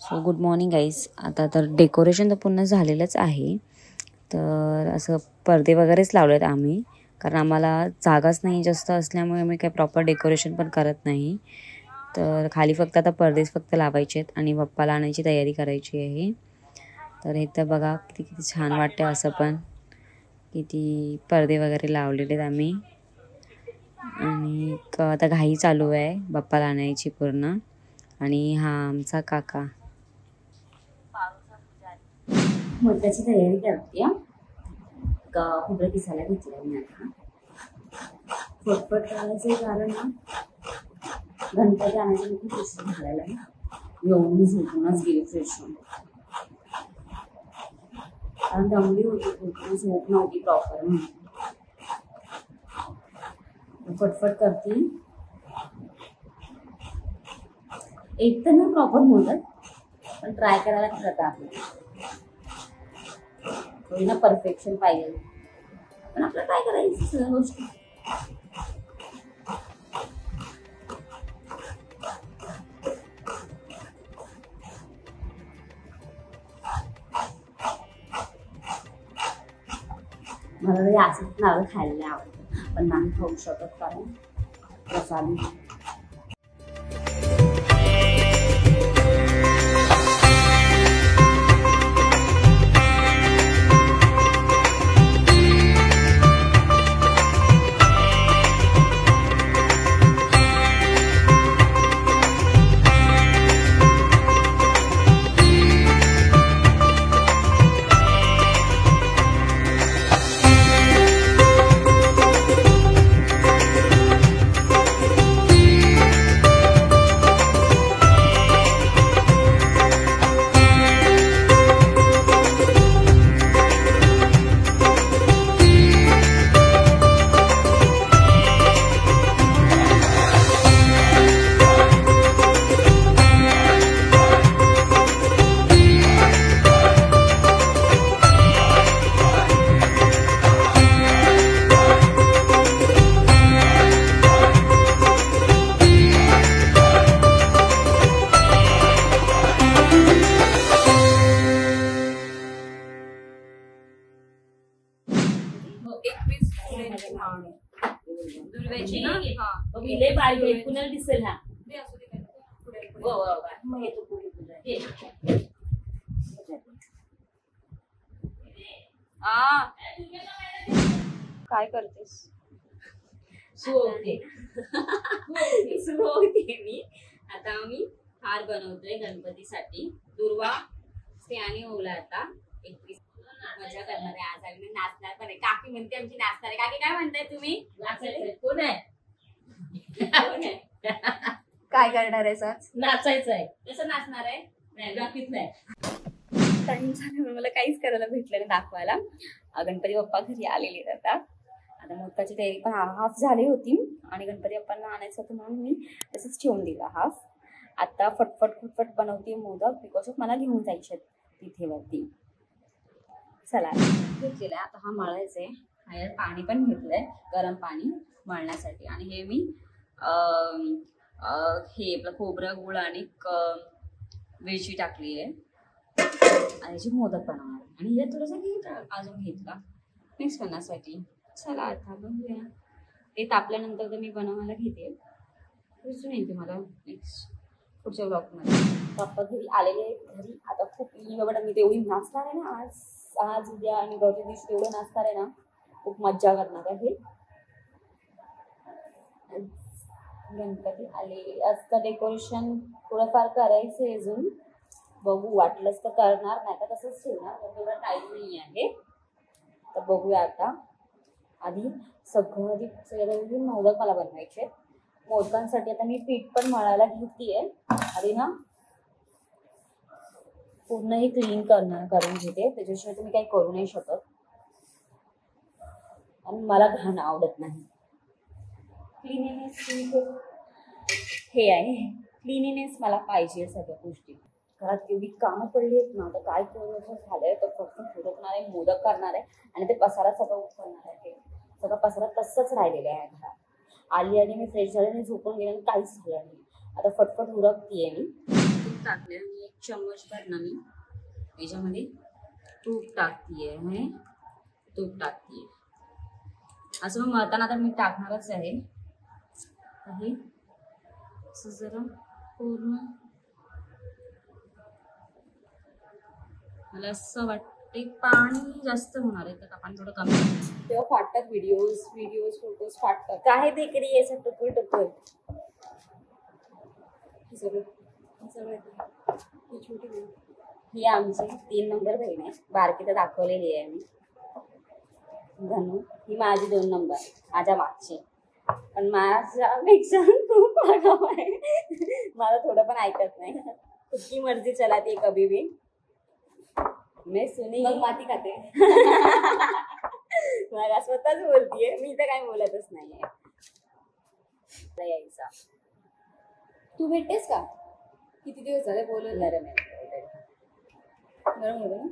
So good morning guys. आता तर decoration तर पूर्ण झालेलंच आहे. तर असं पडदे वगैरेच लावलेत आम्ही, कारण आम्हाला जागाच नाही जास्त असल्यामुळे आम्ही काही प्रॉपर डेकोरेशन पण करत नाही. तर खाली फक्त आता पडदेच फक्त लावायचे आहेत आणि बाप्पाला आणायची तयारी करायची आहे. तर हे तर बघा किती किती छान वाटतं. असं पण किती पडदे वगैरे लावलेले आहेत आम्ही. आणि आता घाई चालू आहे बाप्पाला आणायची पूर्ण. आणि हा आमचा काका मोदकाची तयारी करते. खोबरं किसायला घेतलं मी आता. फटफट करायचं कारण गणपती आणायचं मी खूप उशीर झालेला आहे. येऊन झोपूनच गेली फ्रेश होऊन, कारण दमली होती, झोप नव्हती प्रॉपर म्हणून. फटफट करते. एक तर ना प्रॉपर मोदक, पण ट्राय करायला करत आपल्याला थोडी ना परफेक्शन पाहिजे, पण आपल्याला ट्राय करायची सगळ्या गोष्टी. मला तरी असंच नारळ खायला आवडतं, पण नाही खाऊ शकत कारण प्रसाद. कुणाला दिसेल हा काय करतेस? मी आता आम्ही हार बनवतोय गणपतीसाठी. दुर्वा स्त्रियाने ओला आता 21 मजा करणार आहे आज. आम्ही नाचणार पण आहे. काकी म्हणते आमची नाचणार आहे. काकी काय म्हणताय तुम्ही? कोण आहे? काय करणार आहे? आज नाचायचं आहे. कसं नाचणार आहे? नाही टाइम झाल्यामुळे मला काहीच करायला भेटलं नाही दाखवायला. गणपती बाप्पा घरी आलेले आता. मोदकाची तयारी पण हाफ झाली होती आणि गणपती बाप्पांना आणायचं होतं म्हणून मी तसंच ठेवून दिला हाफ. आता फटफट बनवते मोदक, बिकॉज ऑफ मला घेऊन जायचे तिथे वरती. चला घेतलेलं आहे आता. हा मळायचं आहे. ह्याच्यात पाणी पण घेतलंय, गरम पाणी मळण्यासाठी. आणि हे मी हे आपलं खोबरं, गुळ आणि वेलची टाकली आहे आणि याची मोदक बनवणार. आणि यात थोडंसं घी अजून घेतला मिक्स करण्यासाठी. चला आता बघूया. ते तापल्यानंतर तर मी बनवायला घेते. दिसून येते मला नेक्स्ट पुढच्या ब्लॉगमध्ये. पप्पा घरी आलेले घरी. आता खूप मी तेवढी नाचणार आहे ना आज उद्या आणि गौरी दिवशी तेवढं नाचणार आहे ना, खूप मज्जा करणार आहे. गणपती आले. आजचं डेकोरेशन थोडंफार करायचं आहे अजून. बघू, वाटलंच तर करणार, नाही तर तसंच ठेवणार. तेवढा टाईम नाही आहे. तर बघूया आता. आधी सगळे मोदक मला बनवायचे. मोदकांसाठी आता मी पीठ पण मळायला घेतली आहे. आधी ना पूर्ण हे क्लीन करून घेते. त्याच्याशिवाय तुम्ही काही करू नाही शकत. आणि मला घाण आवडत नाही. क्लिनिनेस हे आहे. क्लिनिनेस मला पाहिजे सगळ्या गोष्टी. घरात एवढी कामं पडली आहेत ना, तर काय करू असं झालंय. तर फक्त फुडकणार आहे, मोदक करणार आहे आणि ते पसारा सगळं उचलणार आहे. सगळं पसारा तसंच राहिलेलं आहे घरात. आली आणि मी फ्रेश झाले आणि झोपून गेले आणि काहीच झालं नाही. आता फटफट उरकतीये मी. टाकले आणि एक चम्मचभर ना मी याच्यामध्ये तूप टाकतीये. तूप टाकतीये. असं मग मळताना आता मी टाकणारच आहे. हे असं जरा पूर्ण मला असं वाटते पाणी जास्त होणार आहे, तर पाणी थोडं कमी तेव्हा फाटतात व्हिडिओज फोटोज फाटतात. काय देखील असं टुकूर टुकूर. ही आमची 3 नंबर बहीण आहे. बारकी तर दाखवलेली आहे मी. धनू ही माझी 2 नंबर माझ्या मागची. पण माझ्यापेक्षा खूप आगाऊ आहे. मला थोडं पण ऐकत नाही. खुदकी मर्जी चलाती कभी भी. मैं सुनी मग माती खाते. मला स्वतःच बोलतीये, मी तर काय बोलतच नाहीये. यायचा तू भेटतेस का? किती दिवस झाले बोलत? गरम होतं ना.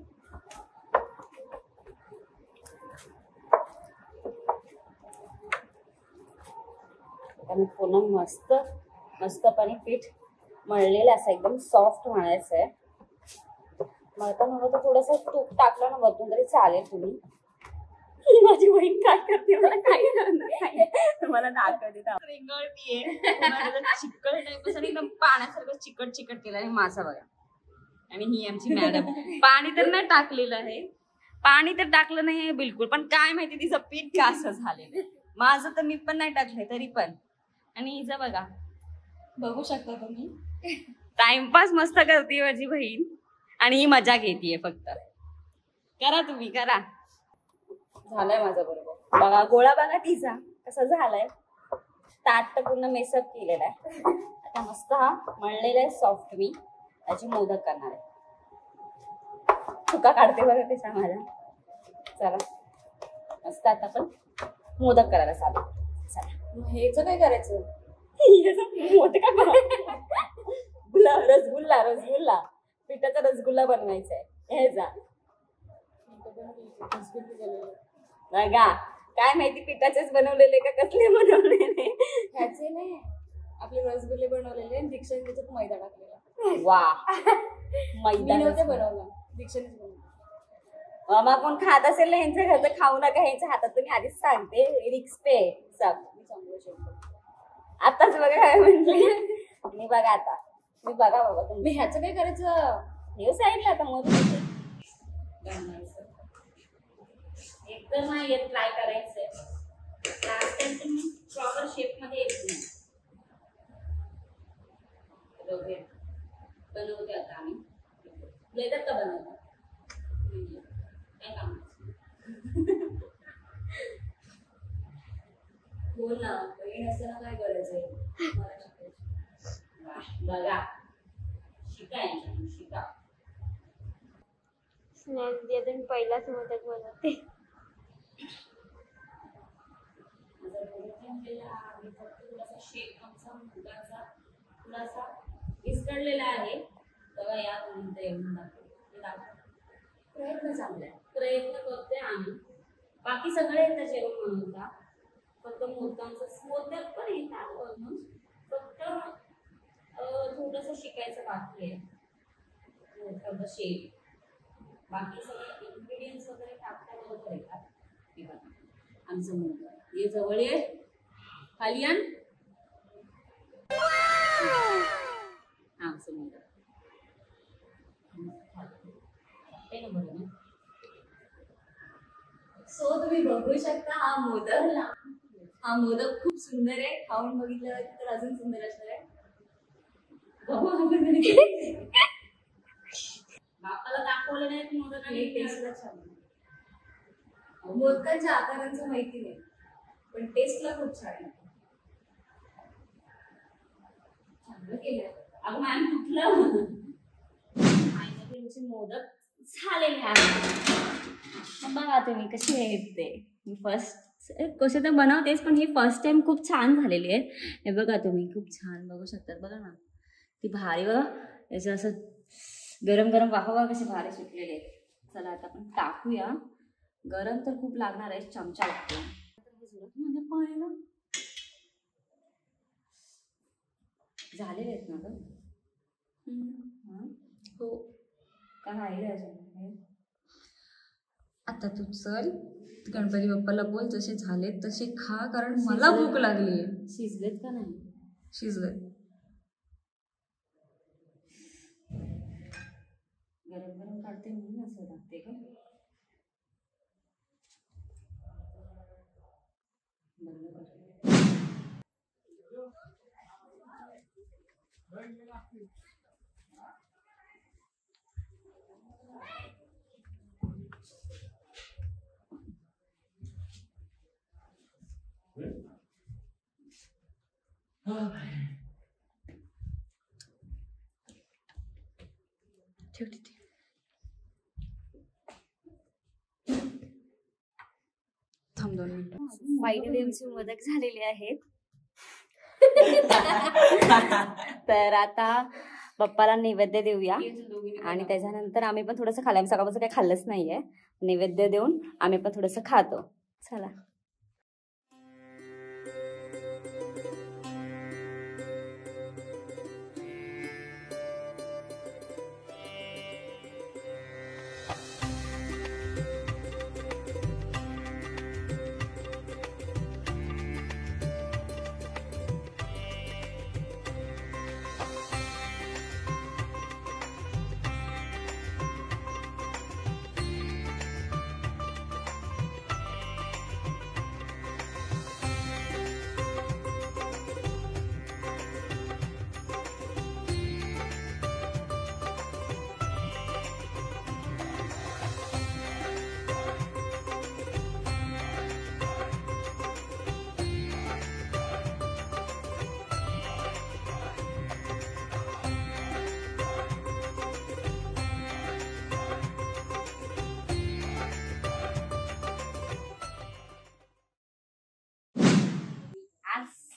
मी पूर्ण मस्तपणे पीठ मळलेलं असं एकदम सॉफ्ट म्हणायचं आहे. मळता थोडंसं तूप टाकलं ना वरतून तरी चालेल. तुम्ही माझी बहीण काय करते मला काही तुम्हाला दाखवते. चिकट टाईप आणि एकदम पाण्यासारखं चिकट केलं आहे माझा बघा. आणि ही आमची मॅडम. पाणी तर नाही टाकलेलं आहे, पाणी तर टाकलं नाही बिलकुल, पण काय माहिती तिचं पीठ का असं झालेलं. माझं तर मी पण नाही टाकलंय तरी पण. आणि हिचं बघा, बघू शकता तुम्ही. टाइमपास मस्त करते माझी बहीण आणि ही मजा घेतीये फक्त. करा तुम्ही करा. झालाय माझा बरोबर. बघा गोळा बघा तिचा कसा झालाय. ताट तर पूर्ण मेसअप केलेला आहे. आता मस्त हा मळलेला आहे सॉफ्ट. मी त्याची मोदक करणार आहे. चुका काढते बघा त्याचा माझ्या. चला मस्त आता आपण मोदक करायला चालू. चला हेच काय करायचं? मोदक रसगुल्ला पिठाचा रसगुल्ला बनवायचा आहे. हे जा बघा, काय माहिती पिठाचेच बनवलेले का कसले बनवलेले. ह्याचे नाही, आपले रसगुल्ले बनवलेले आणि दीक्षाने त्याच्यात मैदा टाकलेला. वा मैदा नव्हते बनवला, दीक्षानेच बनवला. मामा कोण खात असेल ना यांच्या घरचं खाऊ नका. ह्यांच्या हातात तुम्ही आधीच सांगते रिक्स पे सब. मी चांगलं शकतो. आताच बघा काय म्हटली मी. बघा आता मी बघा बाबा तुम्ही. मी ह्याचं काय करायचं हे साईडला आता मोदक एकदम नाही येत. ट्राय करायचंय. लास्ट टाइम तुम्ही प्रॉपर शेप मध्ये येत नाही. बनवते आता आम्ही. येतात का बनवता? काय काम बोल ना. बहीण असताना काय करायचंय मला शिकायचं. बघा शिकायचं शिका. स्नॅक्स दे. तुम्ही पहिलाच मोदक बनवते. थोडासा शेप आमचा मुगाचा थोडासा विस्कळलेला आहे. तेव्हा या प्रयत्न चांगला आहे. प्रयत्न करतोय आम्ही. बाकी सगळे येतं जेवण बनवता. फक्त मोदकांचं मोदक पण येतात ऑलमोस्ट. फक्त थोडंसं शिकायचं बाकी आहे. मोदकाचा शेप बाकी सगळे इन्ग्रेडियंट्स वगैरे टाकता बरोबर येतात. हे बघा आमचं मोदक हे जवळ ये खाली आण. आमचं मोदक सो तुम्ही बघू शकता हा मोदक खूप सुंदर आहे. खाऊन बघितलं तर अजून सुंदर असणार आहे. बापाला दाखवलं नाही मोदक आणि टेस्टला छान. मोदकांच्या आकारांचं माहिती नाही, पण टेस्टला खूप छान आहे. चांगलं केलं. अगं मॅम कुठलं मोदक झालेले आहे. बघा तुम्ही कशी आहेत ते. मी फर्स्ट कसे तर बनवतेच, पण ही फर्स्ट टाइम खूप छान झालेली आहे. हे बघा तुम्ही खूप छान बघू शकतात. बघा ना ती भारी बघा. याचं असं गरम गरम वाफा बघा कसे भारी सुटलेले आहेत. चला आता आपण टाकूया. गरम तर खूप लागणार आहे. चमचा लागतो म्हणजे पाहायला झालेले आहेत ना ग. हो. का राहिले अजून? आता तू चल गणपती बाप्पाला बोल जसे झालेत तसे खा कारण मला भूक लागली आहे. शिजलेत का नाही? शिजलंय. गरम गरम काढते म्हणून असं लागते का? बंद कर. ठेव तिथे. थांब 2 मिनिटं. फायनली आमचे मोदक झालेले आहेत. तर आता पप्पाला नैवेद्य देऊया आणि त्याच्यानंतर आम्ही पण थोडंसं खाल्लं. आम्ही सकाळपासून काही खाल्लंच नाहीये. नैवेद्य देऊन आम्ही पण थोडंसं खातो. चला.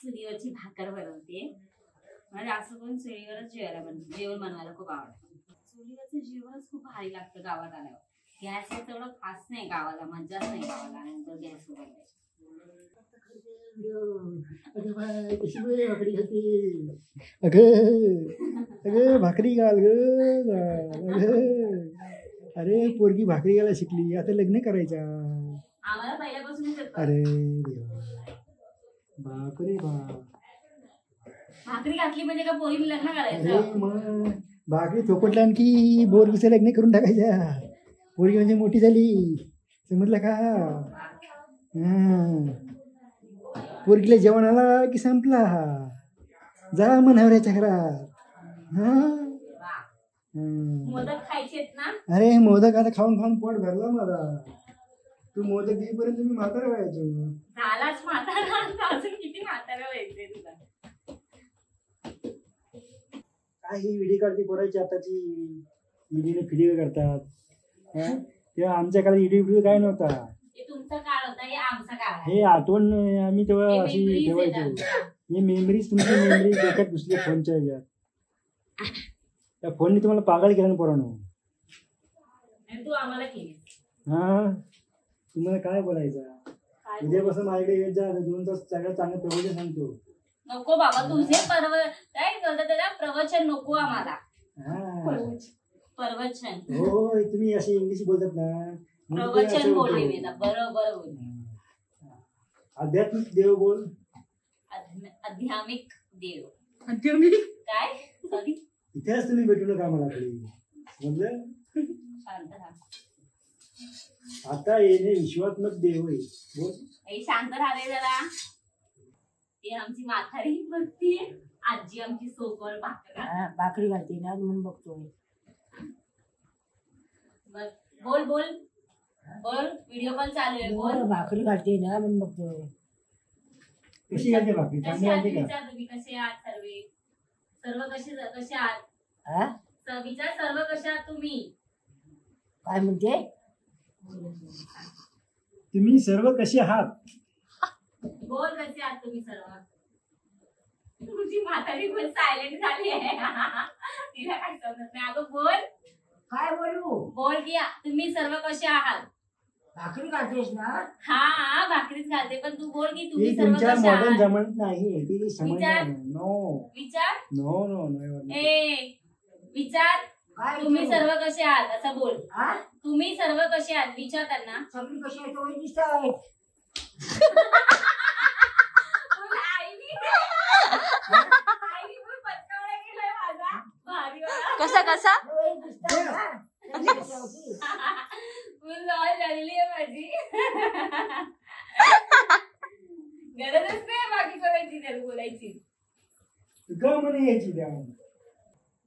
चुलीवरची भाकर बनवते. म्हणजे असं पण चुलीवरच जेवण बनवायला खूप आवडतं. चुलीवरचं जेवणच खूप भारी लागतं गावात आल्यावर. गॅस याचं एवढं खास नाही गावाला, मजाच नाही गावाला आल्यानंतर गॅस उघडण्याची. अगं भाकरी घाल ग. अरे पोरगी भाकरी घालायला शिकली, आता लग्न करायचा. आम्हाला पहिल्यापासूनच येतं. अरे देवा, बापरे बाप. भाकरी घातली म्हणजे का पोरीने लग्न अरे करायचं? मग भाकरी थोपटल्या आणखी बोरगीचं लग्न करून टाकायच्या. पोरगी म्हणजे मोठी झाली, समजलं का? पोरगीला जेवण आला की संपला, जा मनवऱ्याच्या घरात. मोदक खायचेत ना? अरे मोदक आता खाऊन खाऊन पोट भरला माझा. तू मोदक देईपर्यंत मी म्हातारा व्हायचो. झालाच म्हातारा, अजून किती म्हातारा व्हायचंय तुला? काय ही व्हिडिओ काढते पोरायची आताची, व्हिडिओने व्हिडिओ करतात. तेव्हा आमच्या काळात व्हिडिओ काय नव्हता. हे तुमचा काळ होता, हे आमचा काळ आहे. हे आठवण आम्ही तेव्हा हे अशी memories ठेवायचो. आहेत. हे मेमरीज, तुमची मेमरीज डोक्यात घुसल्या फोनच्या ह्याच्यात. त्या फोनने तुम्हाला पागल केलं ना पोरांनो. आणि तू आम्हाला केली. हा, तुम्हाला काय बोलायचं? उद्यापासून माझ्याकडे येत जा, 2 तास सगळं चांगलं प्रवचन सांगतो. नको बाबा, तुझे काय बोलतात त्याला, प्रवचन नको आम्हाला. हा, प्रवचन. हो, तुम्ही असे इंग्लिश बोलतात ना, प्रवचन बोलले मी ना, बरोबर बोलले. आध्यात्मिक देव बोल. आध्यात्मिक देव. काय? सॉरी, इतिहास तुम्ही भेटू नका मला खाली, समजलं? शांत राहा. आता येणे विश्वात्मक देव आहे. बोल. शांत राहा जरा. ही आमची म्हातारी भक्ती आहे. आजी आमची सोबत भाकरी घालते ना म्हणून बघतोय. बोल बोल बोल, व्हिडिओ कॉल चालू आहे. बोल. भाकरी घालते ना म्हणून बघतोय. कशी घालते भाकरी? कसे चांगली आहात घालते का? विचार तुम्ही, कसे आहात सर्व कसे आहात? हा विचार सर्व कसे आहात तुम्ही? काय म्हणते? तुम्ही सर्व कसे आहात? बोल, कसे आहात तुम्ही सर्व? तुझी म्हातारी पण सायलेंट झाली आहे. तिला काय समजत नाही. अगं बोल. काय बोलू? बोल की तुम्ही सर्व कसे आहात? भाकरी घालतेस ना? हा, भाकरीच घालते, पण तू बोल की ती तुम्ही सर्व तुमच्या कसे मॉडर्न आहात? जमत नाही. ती समज विचार. नो विचार. No no no. ए विचार. काय तुम्ही सर्व कसे आहात असं बोल. हा? तुम्ही सर्व कसे आहात विचार त्यांना. सगळी कशी आहे तो दिसत आहेत. कसा कसा दिसत फुल लॉल झालेली आहे माझी. गरजच नाही बाकी करायची त्याला बोलायची. का म्हणे यायची द्या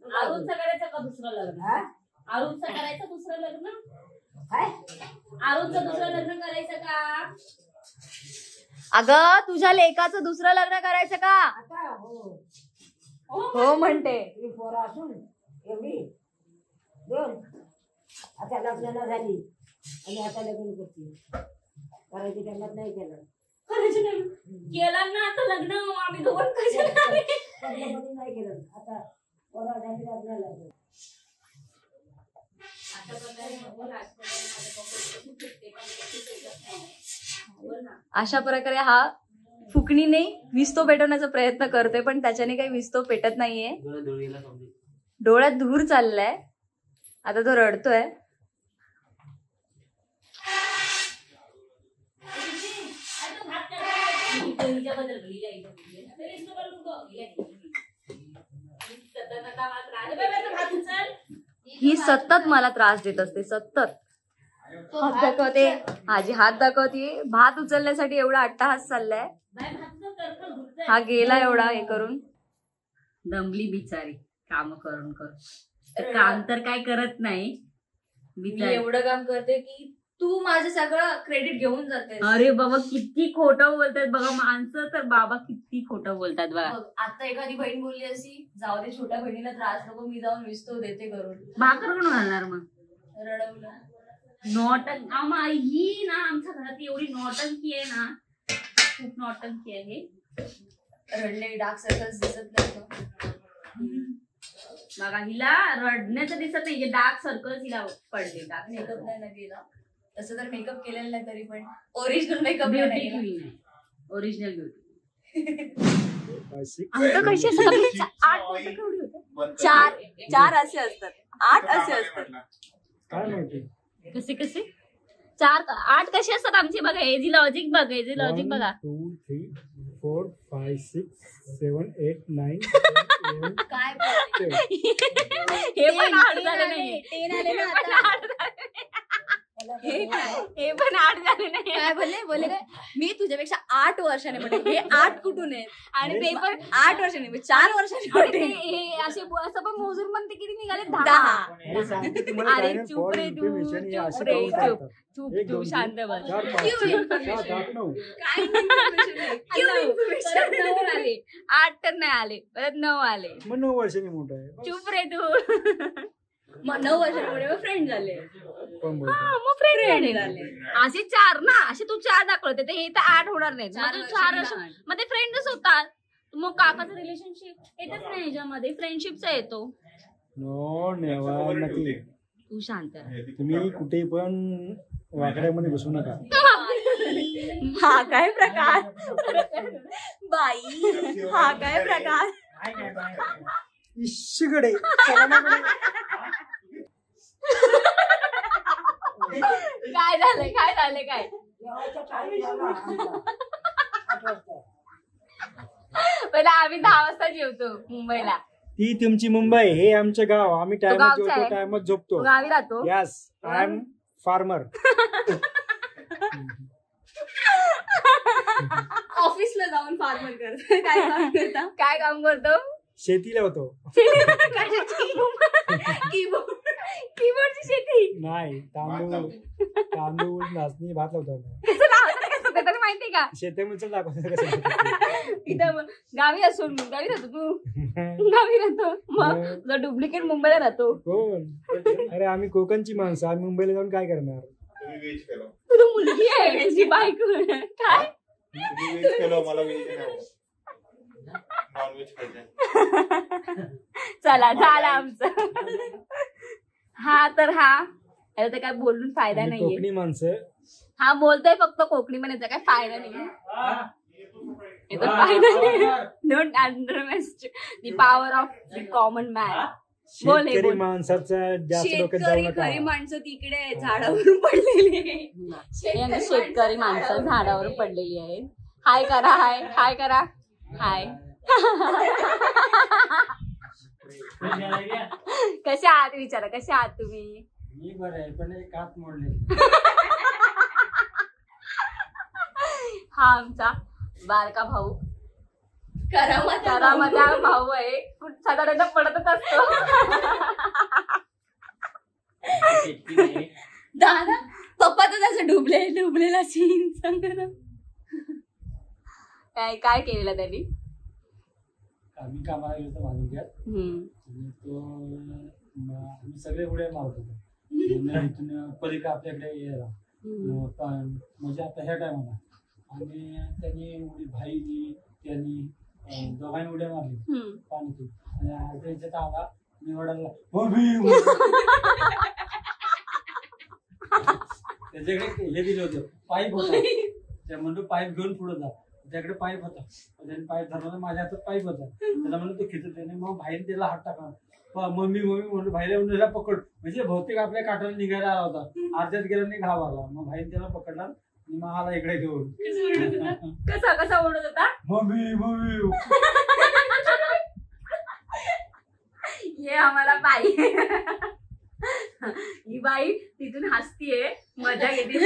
आरुणचं करायचं का दुसरं लग्न. हा? आरुणचं करायचं दुसरं लग्न. काय आरुणचं दुसरं लग्न करायचं का. अगं तुझ्या लेकाचं दुसरं लग्न करायचं का. आता हो हो म्हणते. ही पोरं असून एवढी दोन आता लग्नाला झाली आणि आता लग्न करते करायची त्यांना नाही केलं. करायचं नाही केलं ना आता लग्न आम्ही दोन कशाला. लग्नामध्ये नाही केलं आता पोरं झाली लग्नाला. अशा प्रकारे हा फुकणीने विस्तो पेटवण्याचा प्रयत्न करतोय पण त्याच्याने काही विस्तो पेटत नाहीये. डोळ्यात धूर चाललाय. आता तो रडतोय. ही सतत मला त्रास देत असते. सतत हात दाखवते. आजी हात दाखवते. भात उचलण्यासाठी एवढा अट्टाहास चाललाय. हा गेला एवढा हे करून. दमली बिचारी काम करून करून. काम तर काय करत नाही मी बिचारी. एवढं काम करते की तू माझं सगळं क्रेडिट घेऊन जाते. अरे बाबा किती खोटं बोलतात बघा माणसं तर. बाबा किती खोटं बोलतात बघा. आता एखादी बहीण बोलली अशी जाऊ दे छोट्या बहिणीला त्रास नको मी जाऊन विस्तो देते करून. भाकर कोण घालणार मग. रडवलं. नॉटंक ही ना आमच्या घरात एवढी नॉटंकी आहे ना. खूप नॉटंकी आहे. रडले डार्क सर्कल्स दिसत नाही. बघा हिला रडण्याचं दिसत नाही. डार्क सर्कल्स हिला पडले. डार्क मेकअप नाही ना केला. तसं तर मेकअप केलेला नाही तरी पण ओरिजिनल मेकअप ब्युटी नाही केला. क्वीन आहे. Original beauty. अंक कशी असतात. 8 चार असे असतात. 8 असे असतात. काय माहिती. कसे कसे 4 8 कसे असतात आमचे. बघा हे लॉजिक बघा. हे लॉजिक बघा. 1 2 3 4 5 6 7 8 9 काय हे पण 8 झाले नाही. 10 आले ना हे पण आता. 8 झाले नाही. हे काय हे पण 8 झाले नाही. काय बोलले काय मी तुझ्यापेक्षा 8 वर्षाने मोठे. हे 8 कुठून आहे. आणि ते पण 8 वर्षाने 4 वर्षाने आणि मोठे. ते हे असे असं पण मोजून पण ते किती निघाले 10. 10. अरे सांगते तुम्हाला अरे काय नाही, चुप रे for तू. information हे असे चुप रे काउंट चुप. करतात. चुप 1 तू 2 शांत 3 बस. 4 5 6 7 8 9 काय information आहे? Cue information. परत 9 आले. 8 तर नाही आले. परत 9 आले. मग 9 वर्षांनी मोठा आहे. चुप रे तू. मग 9 वर्षाने मोठे फ्रेंड झाले. पण बोलतो. हा, मग फ्रेंड झाले. असे 4 ना. असे तू 4 दाखवते तर हे तर 8 होणार नाही. 4 मग ते फ्रेंडच होतात. मग काकाचं रिलेशनशिप येतच नाही ह्याच्यामध्ये. फ्रेंडशिपचा येतो. नो नेव्हर नक्की. तू शांत राहा. तुम्ही कुठे पण वाकड्यामध्ये बसू नका. हा काय प्रकार. बाई हा काय प्रकार. इश्शीकडे काय झालंय काय जेवायचा time झाला आमचा. 8 वाजता. पहिला आम्ही 10 वाजता जेवतो मुंबईला. ती तुमची मुंबई हे आमचं गाव. आम्ही टायमात गावचा जेवतो आहे? टायमात तू झोपतो. गावी राहतो. Yes I am farmer. ऑफिसला जाऊन फार्मर करतो. काय काम करता. काय काम करतो. शेतीला होतो. कीबोर्डची शेती. नाही तांदूळ नाचणी भात लावतो. कसं लावतात कसं ते तरी माहितीये का. शेतामध्ये दाखवतो कसं. इथं गावी असून गावी राहतो तू. गावी राहतो मग तुझा डुप्लिकेट मुंबईला राहतो. कोण. अरे आम्ही कोकणची माणसं. आम्ही मुंबईला जाऊन काय करणार. तुझी मुलगी आहे तुझी बायको काय. चला झालं आमचं. हा तर याला तर काय बोलून फायदा आम्ही नाहीये. कोकणी माणसं. हा बोलतोय फक्त कोकणी पण याचा काय फायदा नाहीये. याचा फायदा नाही. Don't underestimate the power of the common man. बोल हे शेतकरी बोल. माणसाचा जास्त डोक्यात जाऊ शेतकरी नका. खरी माणसं तिकडे झाडावरून पडलेली. हे आम्ही शेतकरी माणसं झाडावर पडलेली आहेत. हाय करा, हाय हाय करा, हाय. कशा आहात विचारा, कशा आहात तुम्ही? मी बरं आहे, पण एक हात मोडले. हा आमचा बारका भाऊ करामता भाऊ आहे. साधारण पडतच असतो. दादा पप्पा तर त्याचं डुबलेला सीन सांग ना. काय केलेलं त्यांनी? आम्ही कामाला गेलो होतो भांडुक्यात आणि तो आम्ही सगळे उड्या मारत होतो. इथून पलीकडे आपल्याकडे यायला म्हणजे आता ह्या टायमाला आणि त्यांनी उडी भाईनी त्यांनी दोघांनी उड्या मारली पाण्यातून आणि अर्ध्या याच्यात आला मी ओढायला त्याच्याकडे हे दिलं होतं पाईप होता. त्या म्हणतो पाईप घेऊन पुढे जा. त्याच्याकडे पाईप होता. त्याने पाईप धरला, माझ्या हातात पाईप होता. त्याला म्हणलं तो खिचत त्याने मग भाईने त्याला हात टाकला. मम्मी म्हणून भाईला म्हणून त्याला पकड म्हणजे बहुतेक आपल्या काठाला निघायला आला होता. अर्ध्यात गेला नाही घाव आला. मग भाईने त्याला पकडला आणि मग आला इकडे घेऊन. कसा ओढत होता? मम्मी मम्मी हे आम्हाला बाई ही बाई तिथून हसतीये, मजा घेते.